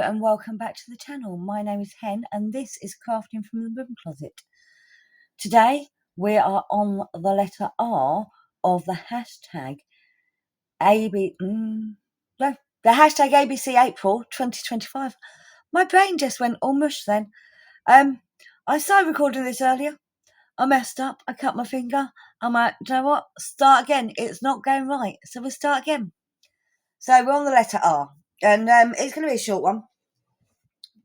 and welcome back to the channel. My name is Hen and this is Crafting from the Room Closet. Today we are on the letter R of the hashtag ABC April 2025. My brain just went all mush then. I started recording this earlier. I messed up. I cut my finger. I'm like, do you know what? Start again. It's not going right. So we'll start again. So we're on the letter R. And it's going to be a short one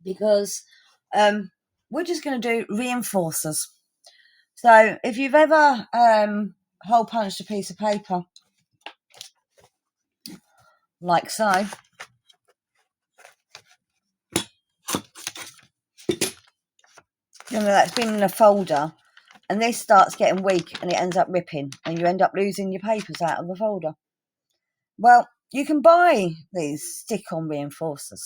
because we're just going to do reinforcers. So if you've ever hole punched a piece of paper like so, you know that's been in a folder and this starts getting weak and it ends up ripping and you end up losing your papers out of the folder. Well, you can buy these stick-on reinforcers.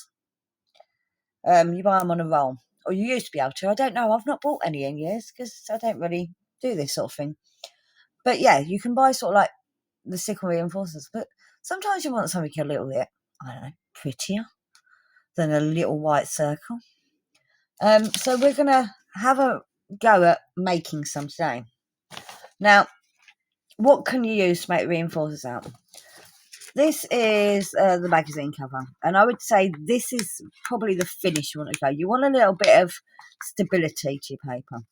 You buy them on a roll, or you used to be able to. I don't know. I've not bought any in years because I don't really do this sort of thing. But yeah, you can buy sort of like the stick-on reinforcers. But sometimes you want something a little bit, I don't know, prettier than a little white circle. So we're going to have a go at making some today. Now, what can you use to make reinforcers out? This is the magazine cover, and I would say this is probably the finish you want to go. You want a little bit of stability to your paper.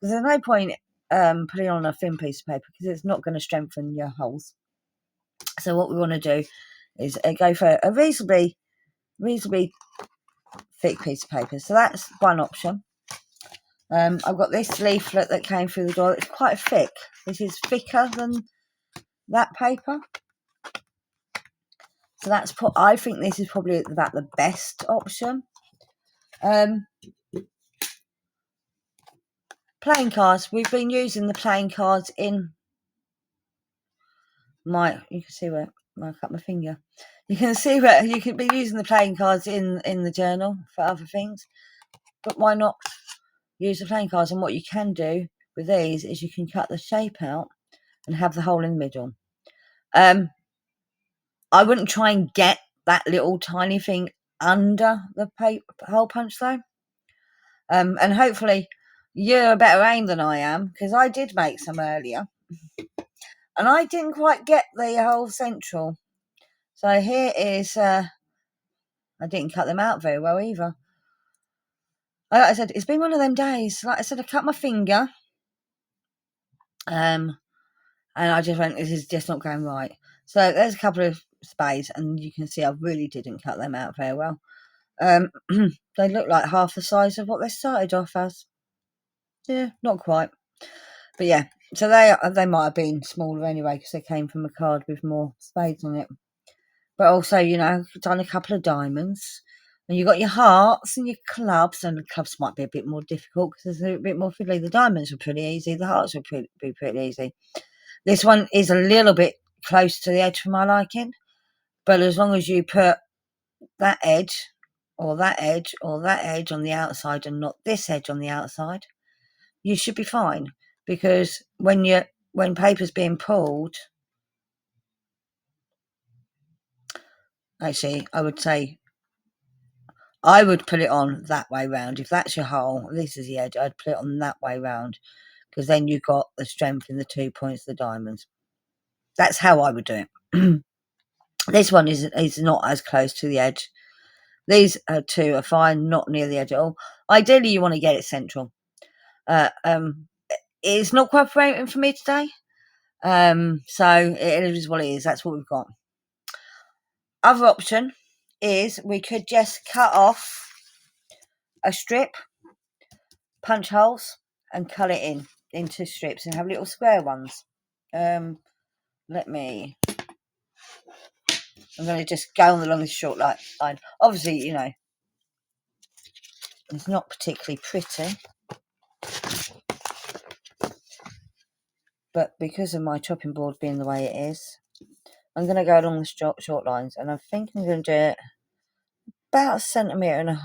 Because there's no point putting on a thin piece of paper because it's not going to strengthen your holes. So what we want to do is go for a reasonably thick piece of paper. So that's one option. I've got this leaflet that came through the door. It's quite thick. This is thicker than that paper. So that's I think this is probably about the best option. Playing cards. We've been using the playing cards in my. You can see where I cut my finger. You can see where you can be using the playing cards in the journal for other things. But why not use the playing cards? And what you can do with these is you can cut the shape out and have the hole in the middle. I wouldn't try and get that little tiny thing under the hole punch though. And hopefully you're a better aim than I am, because I did make some earlier and I didn't quite get the whole central. So here is I didn't cut them out very well either. Like I said, it's been one of them days. Like I said, I cut my finger and I just went, this is just not going right. So there's a couple of spades and you can see I really didn't cut them out very well. They look like half the size of what they started off as. Yeah, not quite. But yeah, so they might have been smaller anyway because they came from a card with more spades on it. But also, you know, I've done a couple of diamonds. And you've got your hearts and your clubs, and the clubs might be a bit more difficult because they're a bit more fiddly. The diamonds were pretty easy. The hearts would be pretty easy. This one is a little bit close to the edge for my liking. But as long as you put that edge or that edge or that edge on the outside and not this edge on the outside, you should be fine. Because when paper's being pulled, actually, I would say I would put it on that way round. If that's your hole, this is the edge, I'd put it on that way round, because then you've got the strength in the 2 points of the diamonds. That's how I would do it. This one is not as close to the edge. These two are fine, not near the edge at all. Ideally, you want to get it central. It's not cooperating for me today. So it is what it is. That's what we've got. Other option is we could just cut off a strip, punch holes and cut it into strips and have little square ones. I'm going to just go on the longest short line. Obviously, you know, it's not particularly pretty, but because of my chopping board being the way it is, I'm going to go along the short lines, and I think I'm going to do it about 1.5 centimetres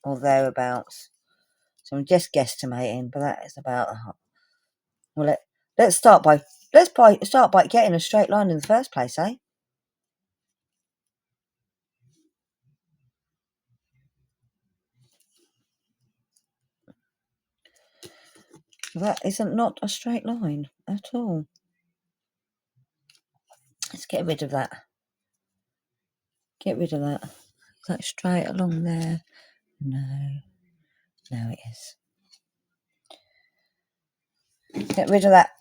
or thereabouts. So I'm just guesstimating, but that is about a half. Well, let's start by getting a straight line in the first place, eh? That isn't not a straight line at all. Let's get rid of that. Get rid of that. Is that straight along there? No. No, it is. Get rid of that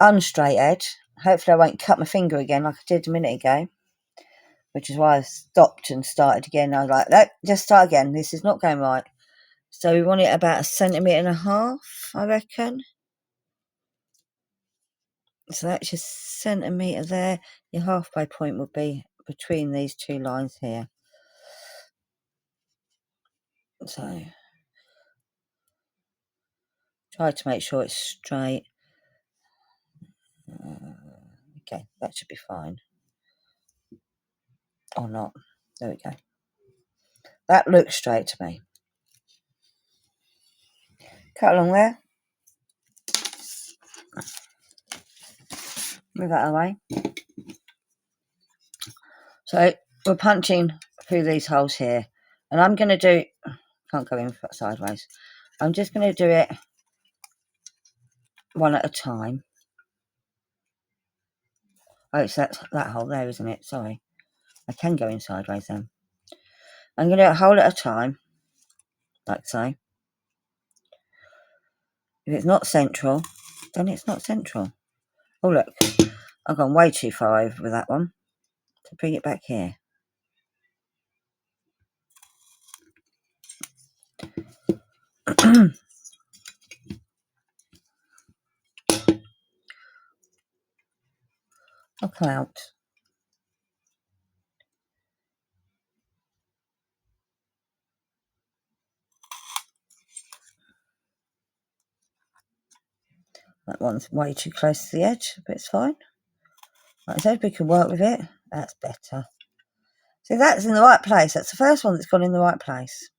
unstraight edge. Hopefully I won't cut my finger again like I did a minute ago, which is why I stopped and started again. I was like, no, just start again. This is not going right. So we want it about 1.5 centimetres, I reckon. So that's your centimetre there. Your halfway point would be between these two lines here. So try to make sure it's straight. Okay, that should be fine. Or not. There we go. That looks straight to me. Cut along there. Move that away. So we're punching through these holes here. And I'm going to do... Can't go in sideways. I'm just going to do it one at a time. Oh, it's that hole there, isn't it? Sorry. I can go in sideways then. I'm going to do a hole at a time. Like so. If it's not central, then it's not central. Oh, look. I've gone way too far over with that one. So bring it back here. I'll come out. That one's way too close to the edge, but it's fine. Like I said, we can work with it. That's better. See, that's in the right place. That's the first one that's gone in the right place.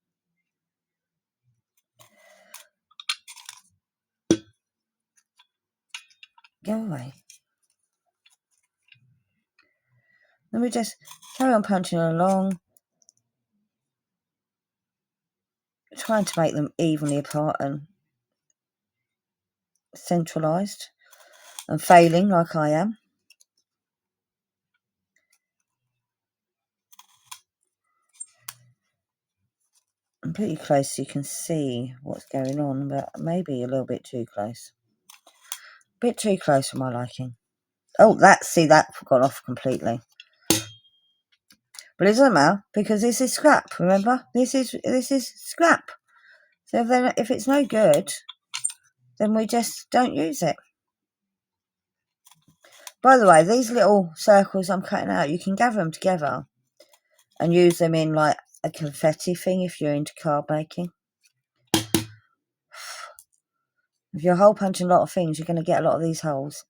Go away. Then we just carry on punching along, trying to make them evenly apart and centralised, and failing like I am. I'm pretty close so you can see what's going on, but maybe a little bit too close. A bit too close for my liking. Oh, that's gone off completely. But it doesn't matter because this is scrap. Remember, this is scrap. So if it's no good, then we just don't use it. By the way, these little circles I'm cutting out, you can gather them together and use them in like a confetti thing if you're into card making. If you're hole punching a lot of things, you're going to get a lot of these holes.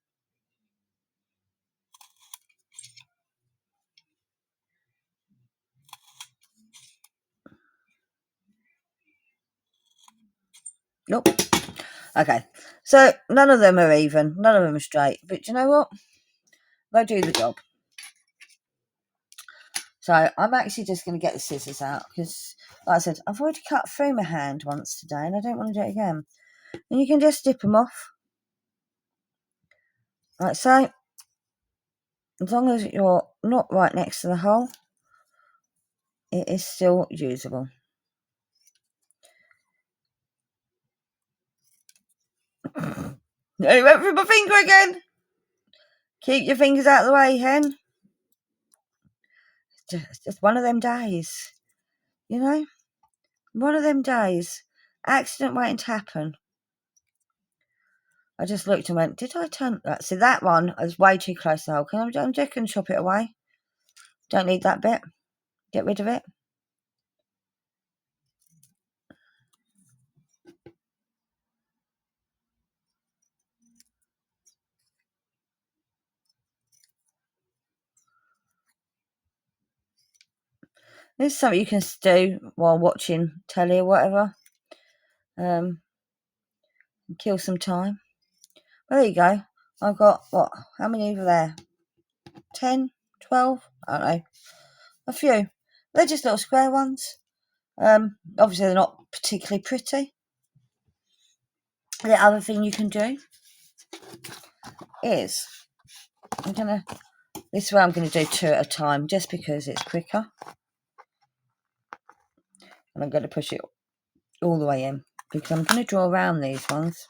Nope. Okay, so none of them are even, none of them are straight, but you know what? They do the job. So I'm actually just going to get the scissors out because, like I said, I've already cut through my hand once today and I don't want to do it again. And you can just dip them off. Like so. As long as you're not right next to the hole, it is still usable. No, went through my finger again. Keep your fingers out of the way, hen. It's just one of them days. You know? One of them days. Accident waiting to happen. I just looked and went, did I turn that? See, that one is way too close to the hole. I'm just going to chop it away. Don't need that bit. Get rid of it. This is something you can do while watching telly or whatever. Kill some time. Well, there you go. I've got, what, how many over there? 10, 12? I don't know. A few. They're just little square ones. Obviously, they're not particularly pretty. The other thing you can do is, this way I'm going to do 2 at a time just because it's quicker. And I'm going to push it all the way in because I'm going to draw around these ones.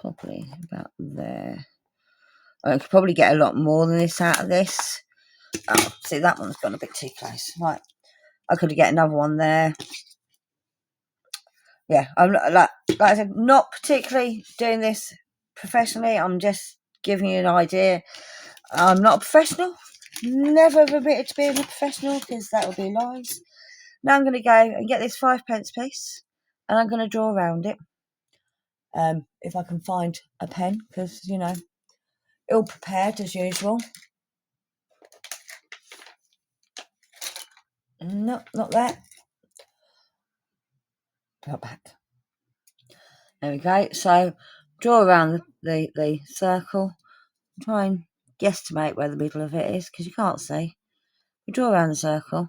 Probably about there. I could probably get a lot more than this out of this. Oh, see, that one's gone a bit too close. Right, I could get another one there. Yeah, I'm like I said, not particularly doing this professionally. I'm just giving you an idea. I'm not a professional. Never admitted to being a professional because that would be lies. Now I'm going to go and get this 5p piece, and I'm going to draw around it. If I can find a pen, because you know, ill prepared as usual. No, not that. Put back. There we go. So draw around the circle. Try and guesstimate where the middle of it is because you can't see. You draw around the circle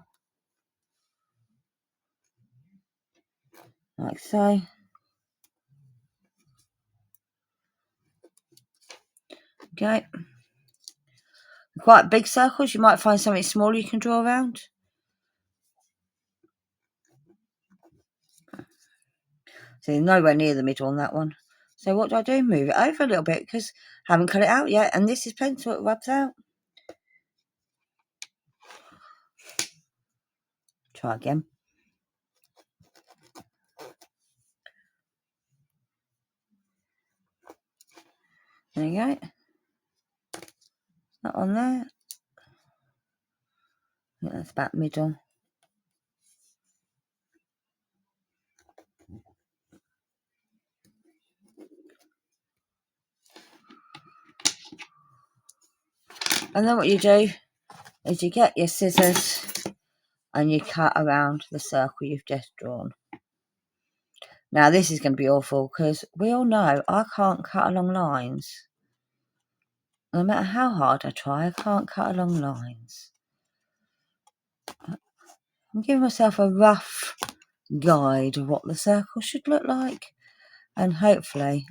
like so. Okay. Quite big circles. You might find something smaller you can draw around. So nowhere near the middle on that one. So what do? Move it over a little bit because I haven't cut it out yet, and this is pencil, it rubs out. Try again. There you go. That on there. I think that's about middle. And then what you do is you get your scissors and you cut around the circle you've just drawn. Now this is going to be awful because we all know I can't cut along lines. No matter how hard I try, I can't cut along lines. I'm giving myself a rough guide of what the circle should look like, and hopefully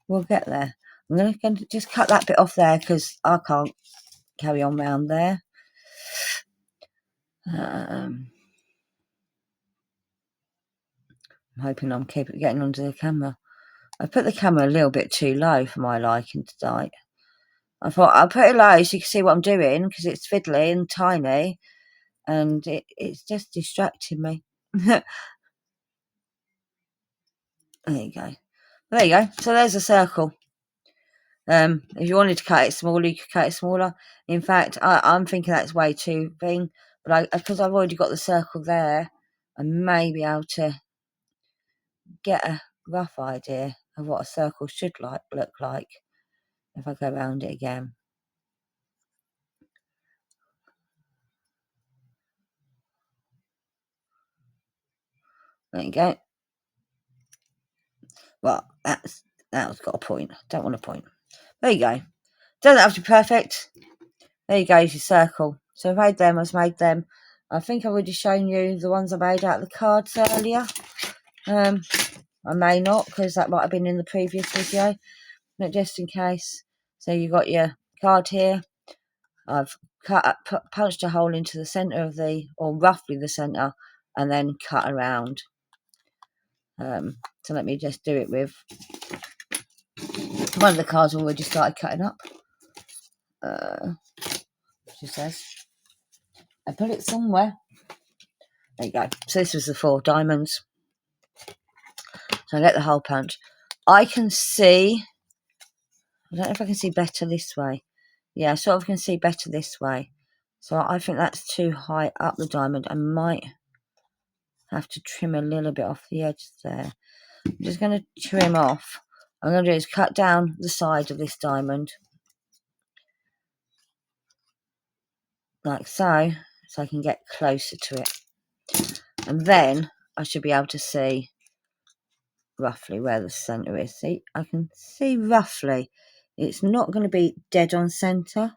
we'll get there. I'm going to just cut that bit off there because I can't carry on round there. I'm hoping I'm getting onto the camera. I put the camera a little bit too low for my liking tonight. I thought I'll put it low so you can see what I'm doing because it's fiddly and tiny, and it's just distracting me. There you go. There you go. So there's a circle. If you wanted to cut it smaller, you could cut it smaller. In fact, I'm thinking that's way too big, but because I've already got the circle there, I may be able to get a rough idea of what a circle should look like if I go around it again. There you go. Well, that's got a point. Don't want a point. There you go. Doesn't have to be perfect. There you go, your circle. So I've made them, I think I've already shown you the ones I made out of the cards earlier. I may not, because that might have been in the previous video, but just in case. So you got your card here. I've punched a hole into the centre of or roughly the centre, and then cut around. So let me just do it with one of the cards already started cutting up. She says, I put it somewhere. There you go. So this was the 4 diamonds. So I get the hole punch. I can see, I don't know if I can see better this way. Yeah, I sort of can see better this way. So I think that's too high up the diamond. I might have to trim a little bit off the edge there. I'm just going to trim off. What I'm going to do is cut down the side of this diamond. Like so. So I can get closer to it. And then I should be able to see roughly where the centre is. See, I can see roughly. It's not going to be dead on centre.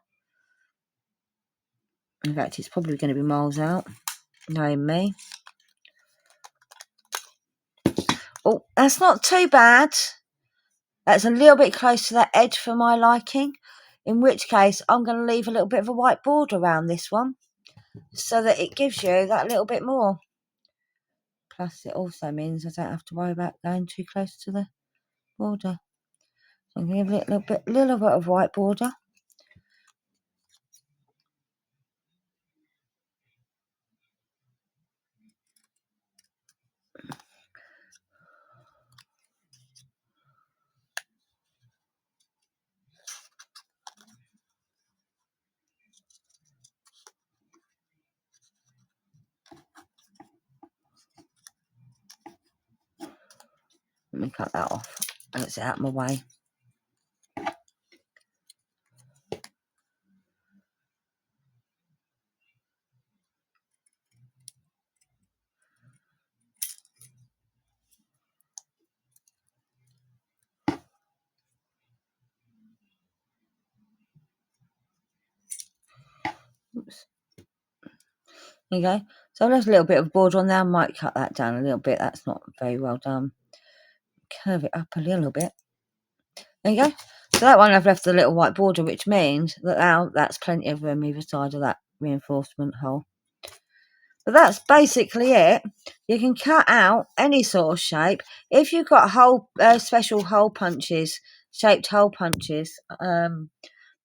In fact, it's probably going to be miles out, knowing me. Oh, that's not too bad. That's a little bit close to that edge for my liking. In which case, I'm going to leave a little bit of a white border around this one, so that it gives you that little bit more. Plus, it also means I don't have to worry about going too close to the border. So I'm going to give it a little bit of white border. Let me cut that off. That's out of my way. Oops. There you go. So there's a little bit of border on there. I might cut that down a little bit. That's not very well done. Curve it up a little bit. There you go. So that one I've left a little white border, which means that now that's plenty of room either side of that reinforcement hole. But that's basically it. You can cut out any sort of shape. If you've got special hole punches, shaped hole punches, that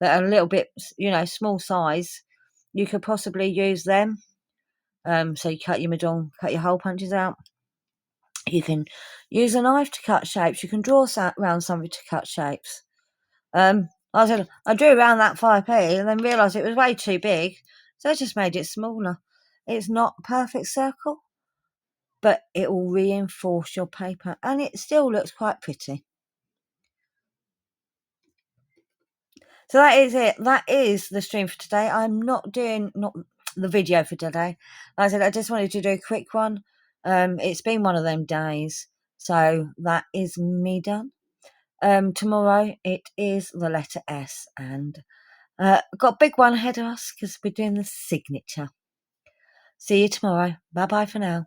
are a little bit, small size, you could possibly use them. So you cut your middle, cut your hole punches out. You can use a knife to cut shapes. You can draw around something to cut shapes. I drew around that 5p and then realised it was way too big, so I just made it smaller. It's not a perfect circle, but it will reinforce your paper and it still looks quite pretty. So that is it. That is the stream for today. I'm not doing the video for today. Like I said, I just wanted to do a quick one. It's been one of them days, so that is me done. Tomorrow it is the letter S, and got a big one ahead of us because we're doing the signature. See you tomorrow. Bye bye for now.